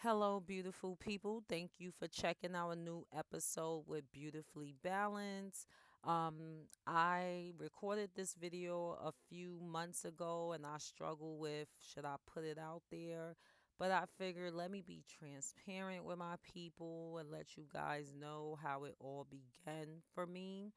Hello, beautiful people. Thank you for checking out a new episode with Beautifully Balanced. I recorded this video a few months ago and I struggle with should I put it out there? But I figured let me be transparent with my people and let you guys know how it all began for me.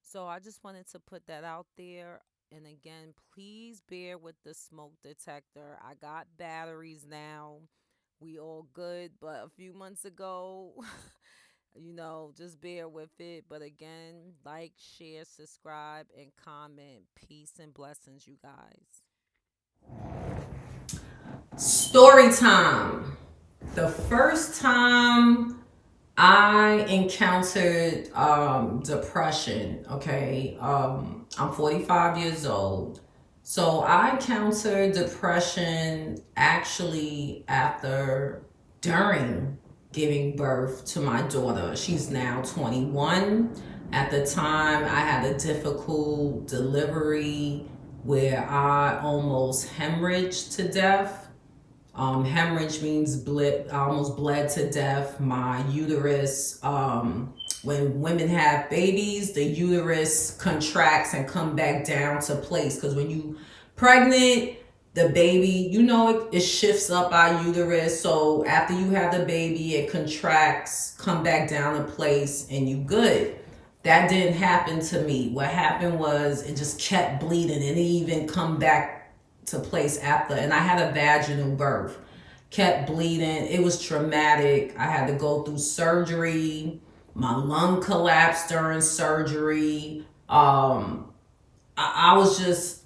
So I just wanted to put that out there. And again, please bear with the smoke detector. I got batteries now. We all good, but a few months ago, just bear with it. But again, like, share, subscribe, and comment. Peace and blessings, you guys. Story time. The first time I encountered depression, okay, I'm 45 years old. So I encountered depression actually during giving birth to my daughter. She's now 21. At the time, I had a difficult delivery where I almost hemorrhaged to death. Hemorrhage means I almost bled to death. My uterus, when women have babies, the uterus contracts and come back down to place. Because when you pregnant, the baby, it shifts up our uterus. So after you have the baby, it contracts, come back down to place, and you good. That didn't happen to me. What happened was it just kept bleeding and it even come back to place after. And I had a vaginal birth. Kept bleeding. It was traumatic. I had to go through surgery. My lung collapsed during surgery. I was just,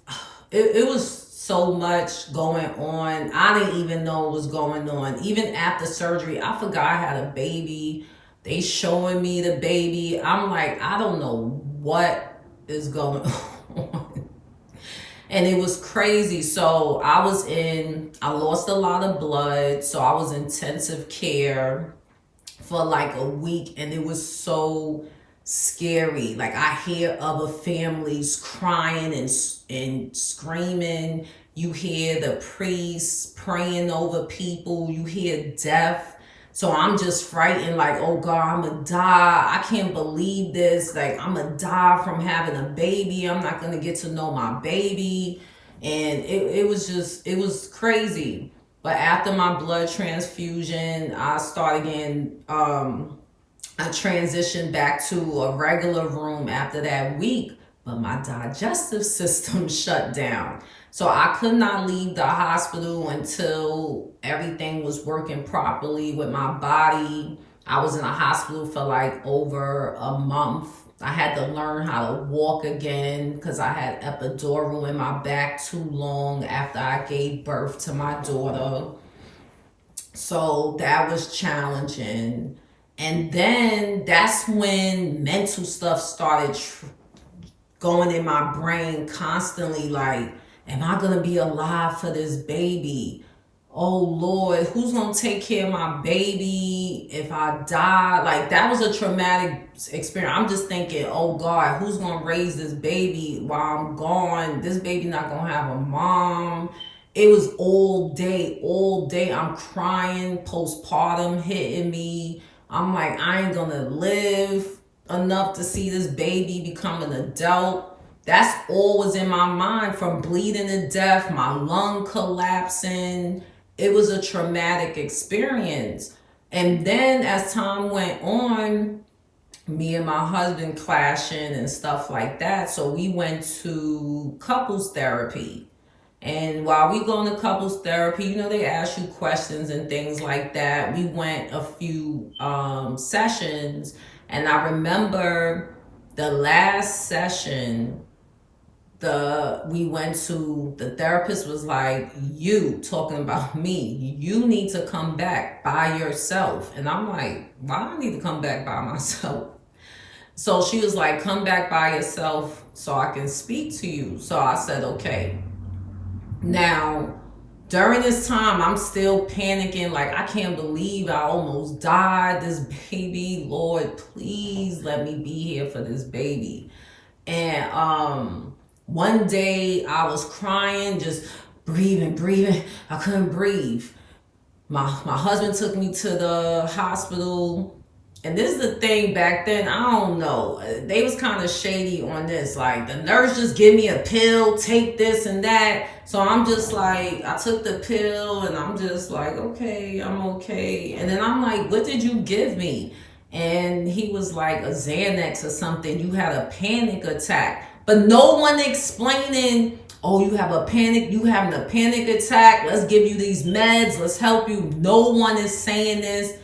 it was so much going on. I didn't even know what was going on. Even after surgery, I forgot I had a baby. They showing me the baby. I'm like, I don't know what is going on. And it was crazy. So I lost a lot of blood. So I was in intensive care for like a week, and it was so scary. Like I hear other families crying and screaming. You hear the priests praying over people. You hear death. So I'm just frightened, like, oh God, I'm gonna die. I can't believe this. Like, I'm gonna die from having a baby. I'm not gonna get to know my baby. And it was crazy. But after my blood transfusion, I started getting, I transitioned back to a regular room after that week, but my digestive system shut down. So I could not leave the hospital until everything was working properly with my body. I was in a hospital for like over a month. I had to learn how to walk again because I had epidural in my back too long after I gave birth to my daughter. So that was challenging. And then that's when mental stuff started going in my brain constantly, like, am I going to be alive for this baby? Oh Lord, who's going to take care of my baby if I die? Like, that was a traumatic experience. I'm just thinking, oh God, who's going to raise this baby while I'm gone? This baby not going to have a mom. It was all day. I'm crying, postpartum hitting me. I'm like, I ain't gonna live enough to see this baby become an adult. That's all was in my mind from bleeding to death, my lung collapsing. It was a traumatic experience. And then as time went on, me and my husband clashing and stuff like that. So we went to couples therapy. And while we go into couples therapy, they ask you questions and things like that. We went a few sessions, and I remember the last session, we went to, the therapist was like, you, talking about me, you need to come back by yourself. And I'm like, why do I need to come back by myself? So she was like, come back by yourself so I can speak to you. So I said, okay. Now, during this time, I'm still panicking. Like, I can't believe I almost died. This baby, Lord, please let me be here for this baby. And one day I was crying, just breathing. I couldn't breathe. My husband took me to the hospital. And this is the thing back then, I don't know. They was kind of shady on this. Like the nurse just give me a pill, take this and that. So I'm just like, I took the pill and I'm just like, okay, I'm okay. And then I'm like, what did you give me? And he was like, a Xanax or something. You had a panic attack. But no one explaining, oh, you having a panic attack. Let's give you these meds. Let's help you. No one is saying this.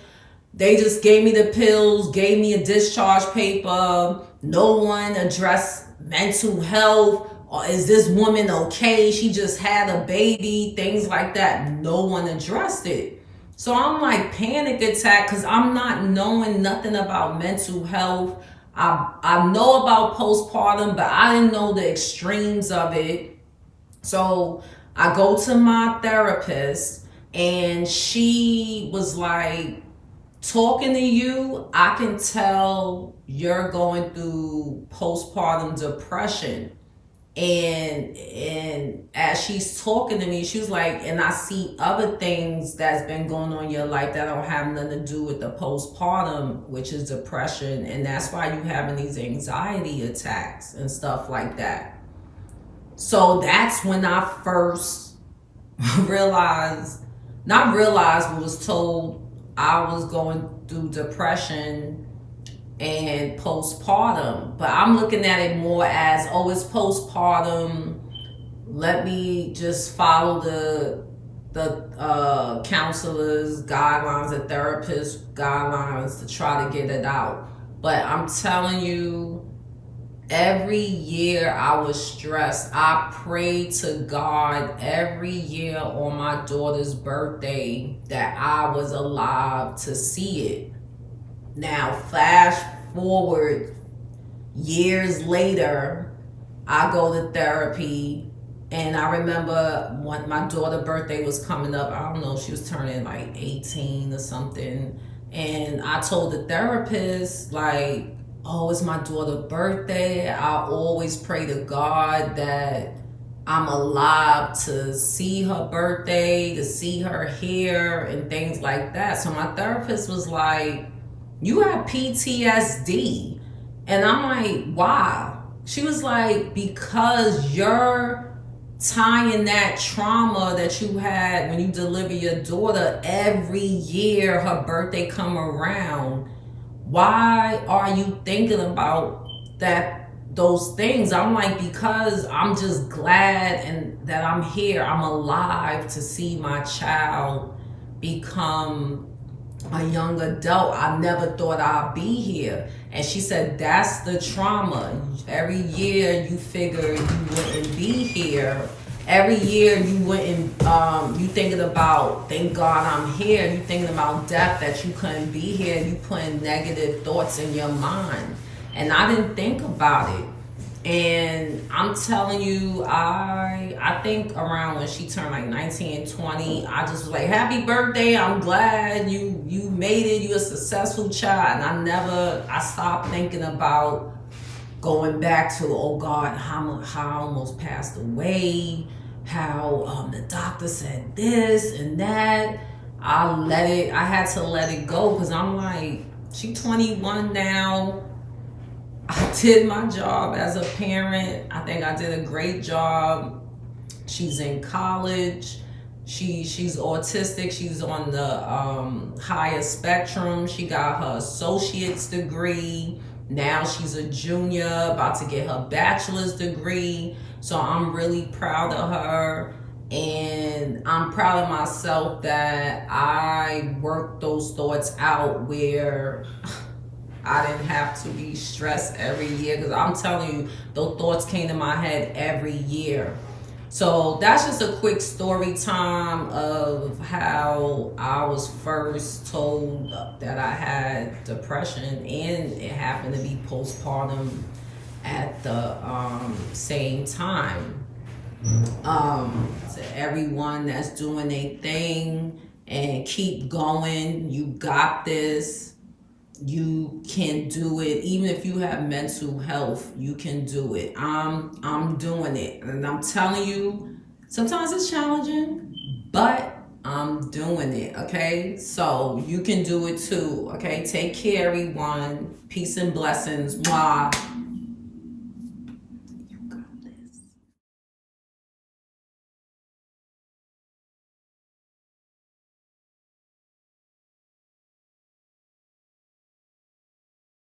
They just gave me the pills, gave me a discharge paper. No one addressed mental health. Or is this woman okay? She just had a baby, things like that. No one addressed it. So I'm like panic attack because I'm not knowing nothing about mental health. I know about postpartum, but I didn't know the extremes of it. So I go to my therapist and she was like, talking to you, I can tell you're going through postpartum depression. And as she's talking to me, she was like, and I see other things that's been going on in your life that don't have nothing to do with the postpartum, which is depression, and that's why you having these anxiety attacks and stuff like that. So that's when I first realized, not realized, but was told I was going through depression and postpartum. But I'm looking at it more as, oh, it's postpartum. Let me just follow the counselors' guidelines, the therapist guidelines to try to get it out. But I'm telling you, every year I was stressed. I prayed to God every year on my daughter's birthday that I was alive to see it. Now, flash forward years later, I go to therapy, and I remember when my daughter's birthday was coming up. I don't know, she was turning like 18 or something. And I told the therapist, like, oh, it's my daughter's birthday. I always pray to God that I'm alive to see her birthday, to see her here, and things like that. So my therapist was like, you have PTSD. And I'm like, why? She was like, because you're tying that trauma that you had when you deliver your daughter every year her birthday come around. Why are you thinking about those things? I'm like, because I'm just glad and that I'm here. I'm alive to see my child become a young adult. I never thought I'd be here. And she said, that's the trauma. Every year you figure you wouldn't be here. Every year you wouldn't, you thinking about, thank God I'm here. You thinking about death, that you couldn't be here. You putting negative thoughts in your mind. And I didn't think about it. And I'm telling you, I think around when she turned like 19 and 20, I just was like, happy birthday. I'm glad you made it. You a successful child. And I stopped thinking about going back to, oh God, how I almost passed away, how the doctor said this and that. I had to let it go because I'm like, she 21 now. I did my job as a parent. I think I did a great job. She's in college. She's autistic. She's on the higher spectrum. She got her associate's degree. Now she's a junior, about to get her bachelor's degree. So I'm really proud of her. And I'm proud of myself that I worked those thoughts out where I didn't have to be stressed every year, because I'm telling you, those thoughts came to my head every year. So that's just a quick story time of how I was first told that I had depression, and it happened to be postpartum at the same time. To everyone that's doing a thing, and keep going. You got this. You can do it. Even if you have mental health, you can do it. I'm doing it, and I'm telling you, sometimes it's challenging, but I'm doing it. Okay, so you can do it too. Okay, take care, everyone. Peace and blessings. Mwah.